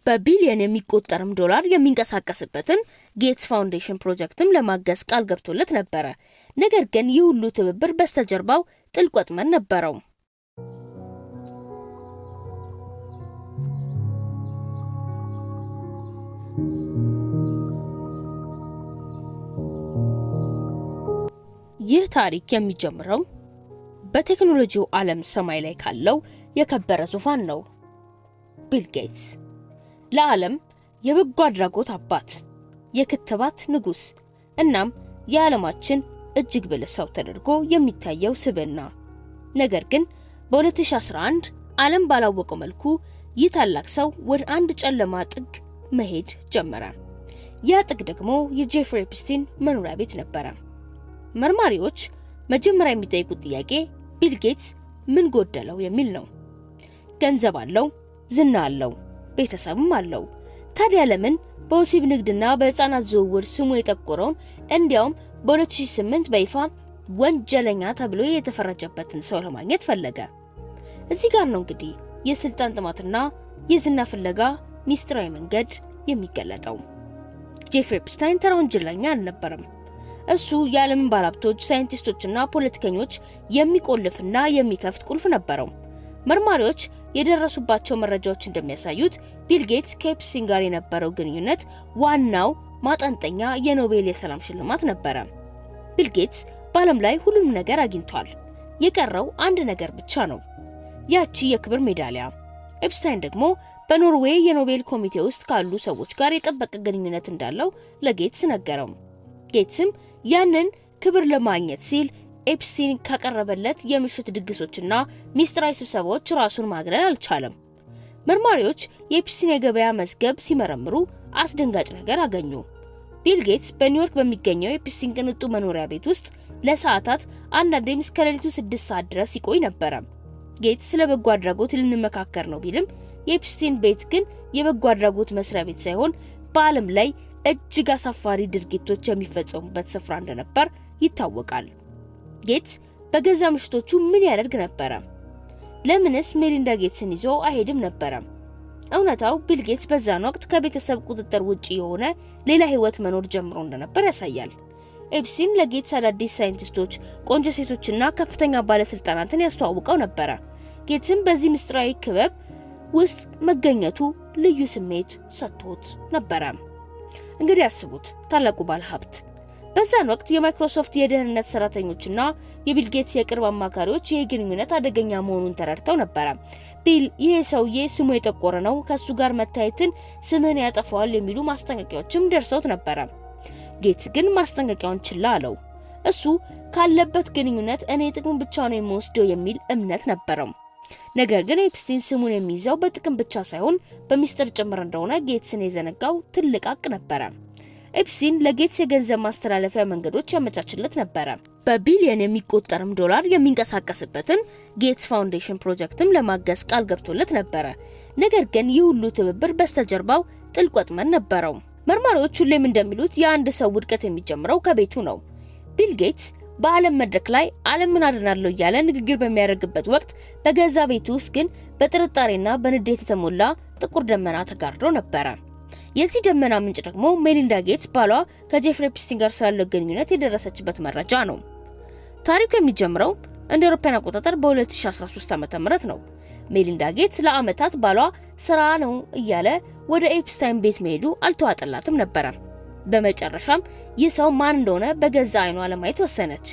በቢሊየን የሚቆጠርም ዶላር የሚንቀሳቀስበትን ጌትስ ፋውንዴሽን ፕሮጀክትም ለማገዝ ቃል ገብቶለት ነበር። ነገር ግን ይህ ሁሉ ትብብር በስተጀርባው ጥልቅ ወጥመድ ነበረው። ይህ ታሪክ የሚጀምረው በቴክኖሎጂው ዓለም ሰማይ ላይ ካለው የከበረ ዙፋን ነው። ቢል ጌትስ ለዓለም የበጎ አድራጎት አባት፣ የክትባት ንጉስ እናም የዓለማችን እጅግ ብልህ ሰው ተደርጎ የሚታየው ስብዕና። ነገር ግን በ2011 ዓለም ባላወቀው መልኩ ይህ ታላቅ ሰው ወደ አንድ ጨለማ ጥግ መሄድ ጀመረ። ያ ጥግ ደግሞ የጄፍሪ ኤፕስቲን መኖሪያ ቤት ነበረ። መርማሪዎች መጀመሪያ የሚጠይቁት ጥያቄ ቢል ጌትስ ምን ጎደለው የሚል ነው። ገንዘብ አለው፣ ዝና አለው፣ ቤተሰብም አለው። ታዲያ ለምን በወሲብ ንግድና በህፃናት ዝውውር ስሙ የጠቆረውን እንዲያውም በ2008 በይፋ ወንጀለኛ ተብሎ የተፈረጀበትን ሰው ለማግኘት ፈለገ? እዚህ ጋር ነው እንግዲህ የስልጣን ጥማትና የዝና ፍለጋ ሚስጥራዊ መንገድ የሚገለጠው። ጄፍሪ ኤፕስታይን ተራ ወንጀለኛ አልነበረም። እሱ የዓለምን ባለሀብቶች፣ ሳይንቲስቶችና ፖለቲከኞች የሚቆልፍና የሚከፍት ቁልፍ ነበረው። መርማሪዎች የደረሱባቸው መረጃዎች እንደሚያሳዩት ቢል ጌትስ ከኤፕስቲን ጋር የነበረው ግንኙነት ዋናው ማጠንጠኛ የኖቤል የሰላም ሽልማት ነበረ። ቢል ጌትስ በዓለም ላይ ሁሉም ነገር አግኝቷል። የቀረው አንድ ነገር ብቻ ነው፣ ያቺ የክብር ሜዳሊያ። ኤፕስታይን ደግሞ በኖርዌይ የኖቤል ኮሚቴ ውስጥ ካሉ ሰዎች ጋር የጠበቀ ግንኙነት እንዳለው ለጌትስ ነገረው። ጌትስም ያንን ክብር ለማግኘት ሲል ኤፕስቲን ካቀረበለት የምሽት ድግሶችና ሚስጥራዊ ስብሰባዎች ራሱን ማግለል አልቻለም። መርማሪዎች የኤፕስቲን የገበያ መዝገብ ሲመረምሩ አስደንጋጭ ነገር አገኙ። ቢል ጌትስ በኒውዮርክ በሚገኘው ኤፕስቲን ቅንጡ መኖሪያ ቤት ውስጥ ለሰዓታት አንዳንዴም እስከ ሌሊቱ 6 ሰዓት ድረስ ይቆይ ነበር። ጌትስ ስለ በጎ አድራጎት ልንመካከር ነው ቢልም የኤፕስቲን ቤት ግን የበጎ አድራጎት መስሪያ ቤት ሳይሆን በዓለም ላይ እጅግ አሳፋሪ ድርጊቶች የሚፈጸሙበት ስፍራ እንደነበር ይታወቃል። ጌትስ በገዛ ምሽቶቹ ምን ያደርግ ነበር? ለምንስ ሜሊንዳ ጌትስን ይዞ አይሄድም ነበር? እውነታው ቢል ጌትስ በዛን ወቅት ከቤተሰብ ቁጥጥር ውጪ የሆነ ሌላ ህይወት መኖር ጀምሮ እንደነበር ያሳያል። ኤፕስቲን ለጌትስ አዳዲስ ሳይንቲስቶች፣ ቆንጆ ሴቶችና ከፍተኛ ባለስልጣናትን ያስተዋውቀው ነበር። ጌትስም በዚህ ምስጢራዊ ክበብ ውስጥ መገኘቱ ልዩ ስሜት ሰጥቶት ነበር። እንግዲህ አስቡት፣ ታላቁ ባለሀብት በዛን ወቅት የማይክሮሶፍት የደህንነት ሰራተኞችና የቢል ጌትስ የቅርብ አማካሪዎች ይህ ግንኙነት አደገኛ መሆኑን ተረድተው ነበር። ቢል ይሄ ሰውዬ ስሙ የጠቆረ ነው፣ ከሱ ጋር መታየትን ስምህን ያጠፋዋል የሚሉ ማስጠንቀቂያዎችም ደርሰውት ነበር። ጌትስ ግን ማስጠንቀቂያውን ችላ አለው። እሱ ካለበት ግንኙነት እኔ ጥቅም ብቻ ነው የሚወስደው የሚል እምነት ነበረው። ነገር ግን ኤፕስቲን ስሙን የሚይዘው በጥቅም ብቻ ሳይሆን በሚስጥር ጭምር እንደሆነ ጌትስን የዘነጋው ትልቅ ሀቅ ነበር። ኤፕስቲን ለጌትስ የገንዘብ ማስተላለፊያ መንገዶች ያመቻችለት ነበር። በቢሊየን የሚቆጠርም ዶላር የሚንቀሳቀስበትን ጌትስ ፋውንዴሽን ፕሮጀክትም ለማገዝ ቃል ገብቶለት ነበር። ነገር ግን ይህ ሁሉ ትብብር በስተጀርባው ጥልቅ ወጥመድ ነበረው። መርማሪዎች ሁሌም እንደሚሉት የአንድ ሰው ውድቀት የሚጀምረው ከቤቱ ነው። ቢል ጌትስ በዓለም መድረክ ላይ ዓለምን አድናለሁ እያለ ንግግር በሚያደርግበት ወቅት በገዛ ቤቱ ውስጥ ግን በጥርጣሬና በንዴት የተሞላ ጥቁር ደመና ተጋርዶ ነበር። የዚህ ደመና ምንጭ ደግሞ ሜሊንዳ ጌትስ ባሏ ከጄፍሪ ኤፕስቲን ጋር ስላለው ግንኙነት የደረሰችበት መረጃ ነው። ታሪኩ የሚጀምረው እንደ አውሮፓውያን አቆጣጠር በ2013 ዓ.ም ነው። ሜሊንዳ ጌትስ ለዓመታት ባሏ ስራ ነው እያለ ወደ ኤፕስታይን ቤት መሄዱ አልተዋጠላትም ነበር። በመጨረሻም ይህ ሰው ማን እንደሆነ በገዛ አይኗ ለማየት ወሰነች።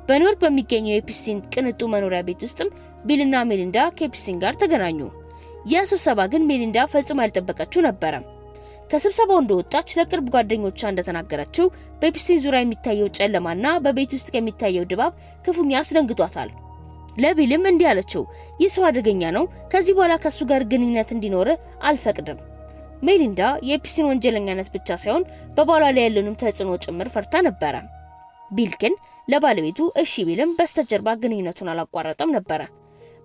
በኒውዮርክ በሚገኘው የኤፕስቲን ቅንጡ መኖሪያ ቤት ውስጥም ቢልና ሜሊንዳ ከኤፕስቲን ጋር ተገናኙ። ያ ስብሰባ ግን ሜሊንዳ ፈጽሞ ያልጠበቀችው ነበር። ከስብሰባው እንደወጣች ለቅርብ ጓደኞቿ እንደተናገረችው በኤፕስቲን ዙሪያ የሚታየው ጨለማና በቤት ውስጥ የሚታየው ድባብ ክፉኛ አስደንግጧታል። ለቢልም እንዲህ አለችው፣ ይህ ሰው አደገኛ ነው፣ ከዚህ በኋላ ከሱ ጋር ግንኙነት እንዲኖር አልፈቅድም። ሜሊንዳ የኤፕስቲን ወንጀለኛነት ብቻ ሳይሆን በባሏ ላይ ያለውንም ተጽዕኖ ጭምር ፈርታ ነበር። ቢል ግን ለባለቤቱ እሺ ቢልም በስተጀርባ ግንኙነቱን አላቋረጠም ነበር።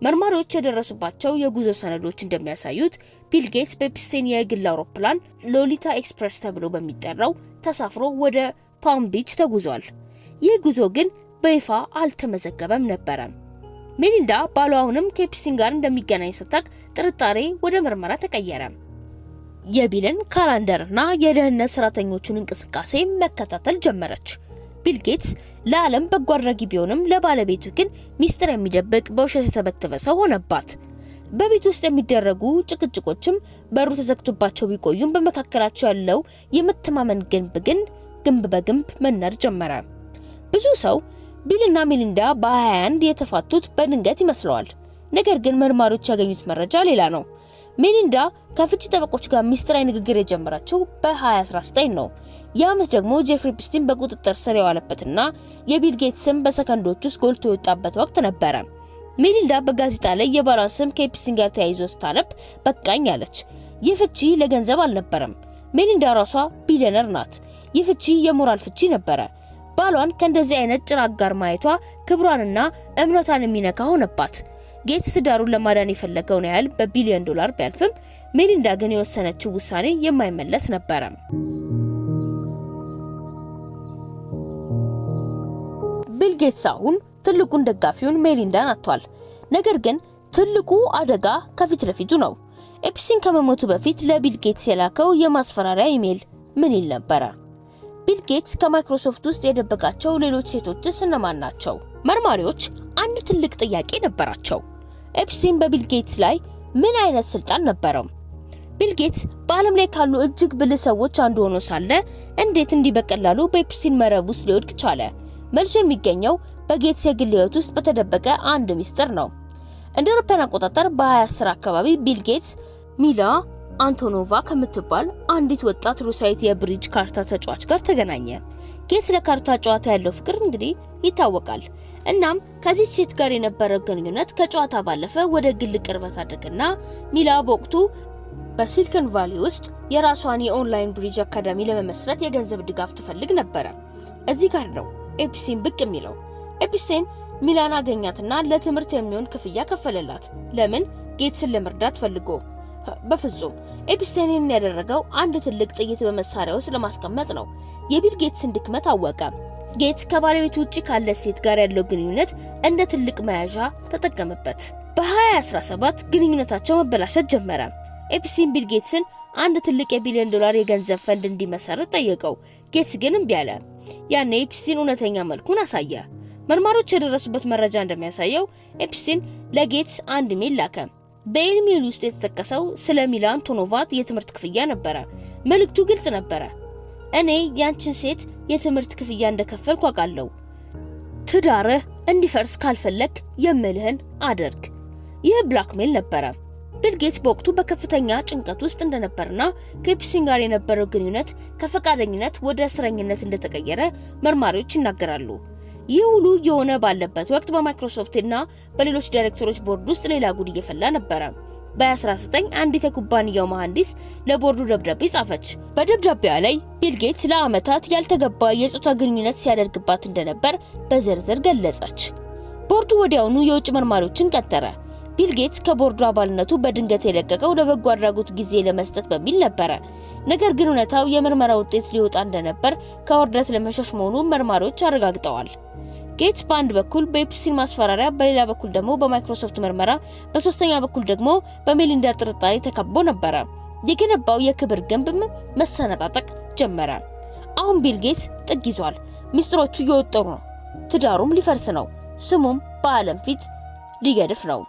መርማሪዎች የደረሱባቸው የጉዞ ሰነዶች እንደሚያሳዩት ቢል ጌትስ በኤፕስቲን የግል አውሮፕላን ሎሊታ ኤክስፕረስ ተብሎ በሚጠራው ተሳፍሮ ወደ ፓልም ቢች ተጉዟል። ይህ ጉዞ ግን በይፋ አልተመዘገበም ነበር። ሜሊንዳ ባሏ አሁንም ከኤፕስቲን ጋር እንደሚገናኝ ስታውቅ ጥርጣሬ ወደ ምርመራ ተቀየረ። የቢልን ካላንደርና የደህንነት ሰራተኞቹን እንቅስቃሴ መከታተል ጀመረች። ቢል ጌትስ ለዓለም በጎ አድራጊ ቢሆንም ለባለቤቱ ግን ሚስጥር የሚደብቅ በውሸት የተበተበ ሰው ሆነባት። በቤት ውስጥ የሚደረጉ ጭቅጭቆችም በሩ ተዘግቶባቸው ቢቆዩም በመካከላቸው ያለው የመተማመን ግንብ በግንብ መናድ ጀመረ። ብዙ ሰው ቢልና ሜሊንዳ በ21 የተፋቱት በድንገት ይመስለዋል። ነገር ግን መርማሪዎች ያገኙት መረጃ ሌላ ነው። ሜሊንዳ ከፍቺ ጠበቆች ጋር ሚስጥራዊ ንግግር የጀመረችው በ2019 ነው። የዓመት ደግሞ ጄፍሪ ኤፕስቲን በቁጥጥር ስር የዋለበትና የቢል ጌትስ ስም በሰከንዶች ውስጥ ጎልቶ የወጣበት ወቅት ነበረ። ሜሊንዳ በጋዜጣ ላይ የባሏን ስም ከኤፕስቲን ጋር ተያይዞ ስታነብ በቃኝ አለች። ይህ ፍቺ ለገንዘብ አልነበረም። ሜሊንዳ ራሷ ቢሊየነር ናት። ይህ ፍቺ የሞራል ፍቺ ነበረ። ባሏን ከእንደዚህ አይነት ጭራቅ ጋር ማየቷ ክብሯንና እምነቷን የሚነካ ሆነባት። ጌትስ ትዳሩን ለማዳን የፈለገውን ያህል በቢሊዮን ዶላር ቢያልፍም ሜሊንዳ ግን የወሰነችው ውሳኔ የማይመለስ ነበረ። ቢል ጌትስ አሁን ትልቁን ደጋፊውን ሜሊንዳን አጥቷል። ነገር ግን ትልቁ አደጋ ከፊት ለፊቱ ነው። ኤፕስቲን ከመሞቱ በፊት ለቢል ጌትስ የላከው የማስፈራሪያ ኢሜል ምን ይል ነበረ? ቢል ጌትስ ከማይክሮሶፍት ውስጥ የደበቃቸው ሌሎች ሴቶችስ እነማን ናቸው? መርማሪዎች አንድ ትልቅ ጥያቄ ነበራቸው። ኤፕስቲን በቢል ጌትስ ላይ ምን አይነት ስልጣን ነበረው? ቢል ጌትስ በዓለም ላይ ካሉ እጅግ ብልህ ሰዎች አንዱ ሆኖ ሳለ እንዴት እንዲህ በቀላሉ በኤፕስቲን መረብ ውስጥ ሊወድቅ ቻለ? መልሱ የሚገኘው በጌትስ የግል ሕይወት ውስጥ በተደበቀ አንድ ሚስጥር ነው። እንደ አውሮፓውያን አቆጣጠር በ2010 አካባቢ ቢል ጌትስ ሚላ አንቶኖቫ ከምትባል አንዲት ወጣት ሩሲያዊት የብሪጅ ካርታ ተጫዋች ጋር ተገናኘ። ጌትስ ለካርታ ጨዋታ ያለው ፍቅር እንግዲህ ይታወቃል። እናም ከዚህ ሴት ጋር የነበረው ግንኙነት ከጨዋታ ባለፈ ወደ ግል ቅርበት አደገና ሚላ በወቅቱ በሲሊኮን ቫሊ ውስጥ የራሷን የኦንላይን ብሪጅ አካዳሚ ለመመስረት የገንዘብ ድጋፍ ትፈልግ ነበረ። እዚህ ጋር ነው ኤፕስቲን ብቅ የሚለው። ኤፕስቲን ሚላን አገኛትና ለትምህርት የሚሆን ክፍያ ከፈለላት። ለምን? ጌትስን ለመርዳት ፈልጎ። በፍጹም ኤፕስቲን ያደረገው አንድ ትልቅ ጥይት በመሳሪያ ውስጥ ለማስቀመጥ ነው። የቢል ጌትስን ድክመት አወቀ። ጌትስ ከባለቤቱ ውጪ ካለ ሴት ጋር ያለው ግንኙነት እንደ ትልቅ መያዣ ተጠቀመበት። በ2017 ግንኙነታቸው መበላሸት ጀመረ። ኤፕስቲን ቢል ጌትስን አንድ ትልቅ የቢሊዮን ዶላር የገንዘብ ፈንድ እንዲመሰርት ጠየቀው። ጌትስ ግን እምቢ አለ። ያኔ ኤፕስቲን እውነተኛ መልኩን አሳየ። መርማሪዎች የደረሱበት መረጃ እንደሚያሳየው ኤፕስቲን ለጌትስ አንድ ኢሜል ላከ። በኢሜል ውስጥ የተጠቀሰው ስለ ሚላ አንቶኖቫ የትምህርት ክፍያ ነበረ። መልእክቱ ግልጽ ነበረ። እኔ ያንቺን ሴት የትምህርት ክፍያ እንደከፈልኩ አውቃለሁ። ትዳርህ እንዲፈርስ ካልፈለክ የምልህን አድርግ። ይህ ብላክሜል ነበረ። ቢል ጌትስ በወቅቱ በከፍተኛ ጭንቀት ውስጥ እንደነበርና ከኤፕስቲን ጋር የነበረው ግንኙነት ከፈቃደኝነት ወደ እስረኝነት እንደተቀየረ መርማሪዎች ይናገራሉ። ይህ ሁሉ የሆነ ባለበት ወቅት በማይክሮሶፍት እና በሌሎች ዳይሬክተሮች ቦርድ ውስጥ ሌላ ጉድ እየፈላ ነበረ። በ2019 አንዲት የኩባንያው መሐንዲስ ለቦርዱ ደብዳቤ ጻፈች። በደብዳቤዋ ላይ ቢል ጌትስ ለዓመታት ያልተገባ የጾታ ግንኙነት ሲያደርግባት እንደነበር በዝርዝር ገለጸች። ቦርዱ ወዲያውኑ የውጭ መርማሪዎችን ቀጠረ። ቢል ጌትስ ከቦርዱ አባልነቱ በድንገት የለቀቀው ለበጎ አድራጎት ጊዜ ለመስጠት በሚል ነበረ። ነገር ግን እውነታው የምርመራ ውጤት ሊወጣ እንደነበር ከውርደት ለመሸሽ መሆኑን መርማሪዎች አረጋግጠዋል። ጌትስ በአንድ በኩል በኤፕስቲን ማስፈራሪያ፣ በሌላ በኩል ደግሞ በማይክሮሶፍት ምርመራ፣ በሶስተኛ በኩል ደግሞ በሜሊንዳ ጥርጣሬ ተከቦ ነበረ። የገነባው የክብር ግንብም መሰነጣጠቅ ጀመረ። አሁን ቢል ጌትስ ጥግ ይዟል። ሚስጥሮቹ እየወጠሩ ነው። ትዳሩም ሊፈርስ ነው። ስሙም በዓለም ፊት ሊገድፍ ነው።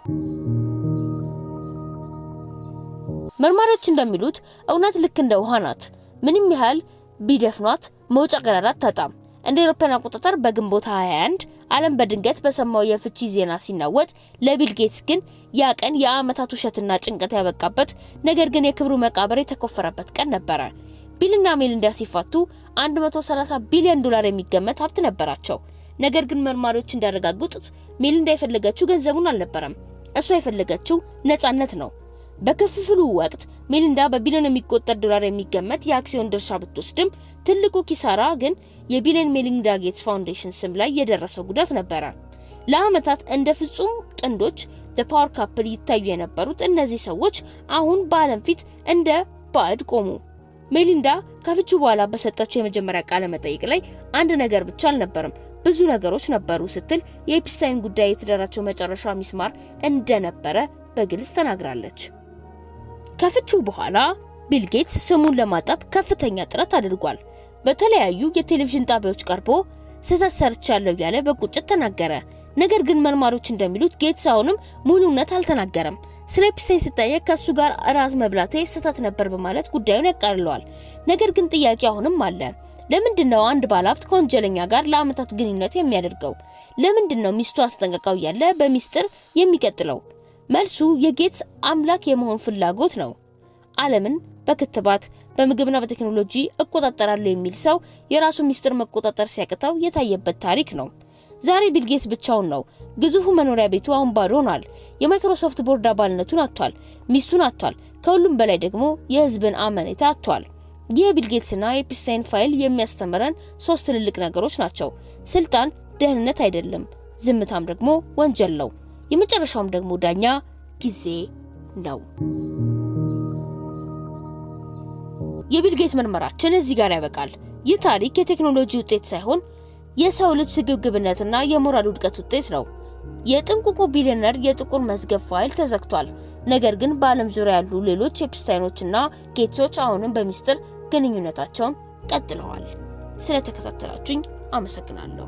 መርማሪዎች እንደሚሉት እውነት ልክ እንደ ውሃ ናት። ምንም ያህል ቢደፍኗት መውጫ ቀዳዳ አታጣም። እንደ አውሮፓውያን አቆጣጠር በግንቦት 21 ዓለም በድንገት በሰማው የፍቺ ዜና ሲናወጥ፣ ለቢል ጌትስ ግን ያ ቀን የዓመታት ውሸትና ጭንቀት ያበቃበት፣ ነገር ግን የክብሩ መቃብር የተቆፈረበት ቀን ነበረ። ቢልና ሜሊንዳ ሲፋቱ 130 ቢሊዮን ዶላር የሚገመት ሀብት ነበራቸው። ነገር ግን መርማሪዎች እንዳረጋገጡት ሜሊንዳ የፈለገችው ገንዘቡን አልነበረም። እሷ የፈለገችው ነፃነት ነው። በክፍፍሉ ወቅት ሜሊንዳ በቢሊዮን የሚቆጠር ዶላር የሚገመት የአክሲዮን ድርሻ ብትወስድም ትልቁ ኪሳራ ግን የቢል ሜሊንዳ ጌትስ ፋውንዴሽን ስም ላይ የደረሰው ጉዳት ነበረ። ለዓመታት እንደ ፍጹም ጥንዶች ዘ ፓወር ካፕል ይታዩ የነበሩት እነዚህ ሰዎች አሁን በዓለም ፊት እንደ ባዕድ ቆሙ። ሜሊንዳ ከፍቹ በኋላ በሰጠችው የመጀመሪያ ቃለ መጠይቅ ላይ አንድ ነገር ብቻ አልነበረም፣ ብዙ ነገሮች ነበሩ ስትል የኤፕስቲን ጉዳይ የትዳራቸው መጨረሻ ሚስማር እንደነበረ በግልጽ ተናግራለች። ከፍቹ በኋላ ቢል ጌትስ ስሙን ለማጣብ ከፍተኛ ጥረት አድርጓል። በተለያዩ የቴሌቪዥን ጣቢያዎች ቀርቦ ስህተት ሰርቻለሁ ያለ በቁጭት ተናገረ። ነገር ግን መርማሪዎች እንደሚሉት ጌትስ አሁንም ሙሉ እውነት አልተናገረም። ስለ ኤፕስታይን ሲጠየቅ ከሱ ጋር እራት መብላቴ ስህተት ነበር በማለት ጉዳዩን ያቃልለዋል። ነገር ግን ጥያቄ አሁንም አለ። ለምንድነው አንድ ባለሀብት ከወንጀለኛ ጋር ለአመታት ግንኙነት የሚያደርገው? ለምንድነው ሚስቱ አስጠንቀቀው ያለ በሚስጥር የሚቀጥለው? መልሱ የጌትስ አምላክ የመሆን ፍላጎት ነው። ዓለምን በክትባት በምግብና በቴክኖሎጂ እቆጣጠራለሁ የሚል ሰው የራሱ ሚስጥር መቆጣጠር ሲያቅተው የታየበት ታሪክ ነው። ዛሬ ቢል ጌትስ ብቻውን ነው። ግዙፉ መኖሪያ ቤቱ አሁን ባዶ ሆኗል። የማይክሮሶፍት ቦርድ አባልነቱን አጥቷል። ሚስቱን አጥቷል። ከሁሉም በላይ ደግሞ የህዝብን አመኔታ አጥቷል። ይህ ቢል ጌትስና የኤፕስታይን ፋይል የሚያስተምረን 3 ትልልቅ ነገሮች ናቸው። ስልጣን ደህንነት አይደለም፣ ዝምታም ደግሞ ወንጀል ነው። የመጨረሻውም ደግሞ ዳኛ ጊዜ ነው። የቢል ጌትስ ምርመራችን እዚህ ጋር ያበቃል። ይህ ታሪክ የቴክኖሎጂ ውጤት ሳይሆን የሰው ልጅ ስግብግብነትና የሞራል ውድቀት ውጤት ነው። የጥንቁቁ ቢሊዮነር የጥቁር መዝገብ ፋይል ተዘግቷል። ነገር ግን በዓለም ዙሪያ ያሉ ሌሎች ኤፕስታይኖችና ጌትሶች አሁንም በሚስጥር ግንኙነታቸውን ቀጥለዋል። ስለተከታተላችሁኝ አመሰግናለሁ።